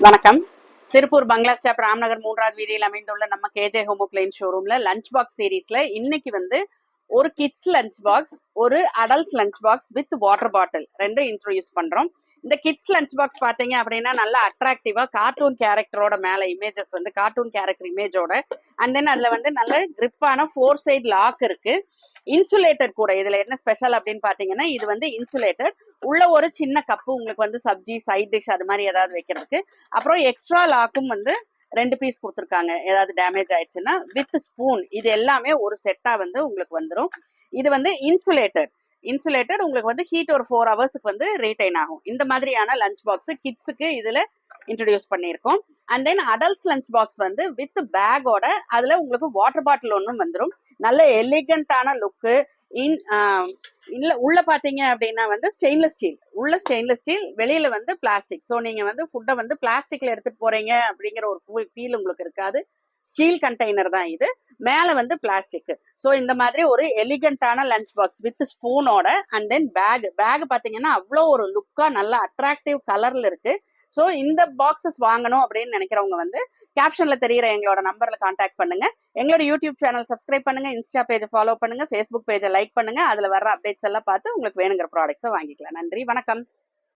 வணக்கம். திருப்பூர் பங்களா ஸ்டாப் ராம்நகர் 3வது வீதியில் அமைந்துள்ள நம்ம கேஜே ஹோமோப்ளைன் ஷோரூம்ல லஞ்ச் பாக்ஸ் சீரீஸ்ல இன்னைக்கு வந்து ஒரு கிட்ஸ் லஞ்ச் பாக்ஸ், ஒரு adults lunch box with water bottle ரெண்டும் இன்ட்ரோடியூஸ் பண்றோம். இந்த கிட்ஸ் லஞ்ச் பாக்ஸ் பாத்தீங்க அப்படின்னா நல்லா அட்ராக்டிவா கார்ட்டூன் கேரக்டரோட மேல இமேஜஸ் வந்து கார்ட்டூன் கேரக்டர் இமேஜோட, அண்ட் தென் அதுல வந்து நல்ல கிரிப்பான 4 சைடு லாக் இருக்கு. இன்சுலேட்டட் கூட. இதுல என்ன ஸ்பெஷல் அப்படின்னு பாத்தீங்கன்னா இது வந்து இன்சுலேட்டட். உள்ள ஒரு சின்ன கப்பு உங்களுக்கு வந்து சப்ஜி சைட் டிஷ் அது மாதிரி ஏதாவது வைக்கிறதுக்கு. அப்புறம் எக்ஸ்ட்ரா லாக்கும் வந்து 2 பீஸ் கொடுத்துருக்காங்க. ஏதாவது டேமேஜ் ஆயிடுச்சுன்னா வித் ஸ்பூன் இது எல்லாமே ஒரு செட்டா வந்து உங்களுக்கு வந்துடும். இது வந்து இன்சுலேட்டட் உங்களுக்கு வந்து ஹீட் ஒரு 4 ஹவர்ஸுக்கு வந்து ரீடைன் ஆகும். இந்த மாதிரியான லஞ்ச் பாக்ஸ் கிட்ஸுக்கு இதுல இன்ட்ரடியூஸ் பண்ணியிருக்கோம். And then adults lunch box வந்து வித் பேக்கோட அதுல உங்களுக்கு வாட்டர் பாட்டில் ஒன்றும் வந்துடும். நல்ல எலிகண்டான லுக்கு. உள்ள பாத்தீங்க அப்படின்னா வந்து ஸ்டெயின்லெஸ் ஸ்டீல், உள்ள ஸ்டெயின்லெஸ் ஸ்டீல், வெளியில வந்து பிளாஸ்டிக். ஸோ நீங்க வந்து ஃபுட்டை வந்து பிளாஸ்டிக்ல எடுத்துட்டு போறீங்க அப்படிங்கிற ஒரு ஃபீல் உங்களுக்கு இருக்காது. ஸ்டீல் கண்டெய்னர் தான் இது, மேல வந்து பிளாஸ்டிக். ஸோ இந்த மாதிரி ஒரு எலிகண்டான லஞ்ச் பாக்ஸ் வித் ஸ்பூனோட. அண்ட் தென் பேக் பாத்தீங்கன்னா அவ்வளோ ஒரு லுக்கா நல்ல அட்ராக்டிவ் கலர்ல இருக்கு. ஸோ இந்த பாக்ஸஸ் வாங்கணும் அப்படின்னு நினைக்கிறவங்க வந்து கேப்ஷன்ல தெரியிற எங்களோட நம்பர்ல கான்டாக்ட் பண்ணுங்க. எங்களோட யூடியூப் சேனல் சப்ஸ்கிரைப் பண்ணுங்க, இன்ஸ்டா பேஜை ஃபாலோ பண்ணுங்க, ஃபேஸ்புக் பேஜை லைக் பண்ணுங்க. அதுல வர்ற அப்டேட்ஸ் எல்லாம் பார்த்து உங்களுக்கு வேணுங்கிற ப்ராடக்ட்ஸை வாங்கிக்கலாம். நன்றி, வணக்கம்.